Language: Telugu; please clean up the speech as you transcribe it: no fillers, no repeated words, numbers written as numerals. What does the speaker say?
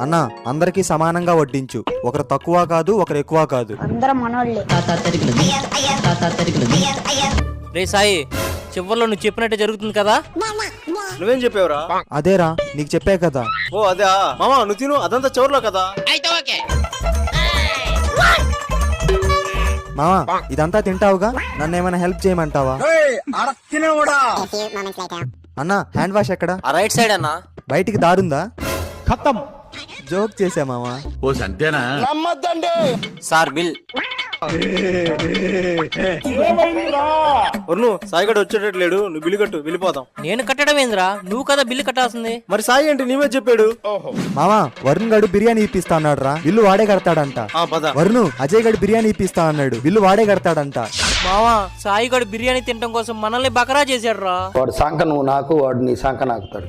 అన్న అందరికీ సమానంగా వడ్డించు, ఒకరు తక్కువ కాదు ఒకరు ఎక్కువ కాదు. అందరం మనోళ్ళే. రే సాయి, చివర్లో నువ్వు చెప్పినట్టే జరుగుతుంది కదా? నువ్వేం చెప్పావురా? అదేరా నీకు చెప్పే కదా. ఓ అదే మామా, నువ్వు తిను, అదంతా చివర్లో కదా. మావా ఇదంతా తింటావుగా, నన్ను ఏమైనా హెల్ప్ చేయమంటావా? అన్న హ్యాండ్ వాష్ ఎక్కడ? ఆ రైట్ సైడ్ అన్నా. బయటికి దారుందా? ఖతం. జోక్ చేసా మావా. ఓ సంతేనా? Sir bill. వరుణు, సాయిగడు వచ్చేటట్లేడు, నువ్వు బిల్లు కట్టు, వెళ్ళిపోతాం. నేను కట్టడం ఏందిరా, నువ్వు కదా బిల్లు కట్టాల్సింది. మరి సాయి అంటే నీవే చెప్పాడు. మావా వరుణ్ గడు బిర్యానీ ఇప్పిస్తా అన్నాడు రా, బిల్లు వాడే కడతాడంట. వరుణ్ అజయ్ గడు బిర్యానీ ఇప్పిస్తా అన్నాడు, బిల్లు వాడే కడతాడంట. మావా సాయి గడు బిర్యానీ తినడం కోసం మనల్ని బకరా చేశాడు రా. వాడు సంక నువ్వు నాకు, వాడు నీ సంక నాకుతాడు.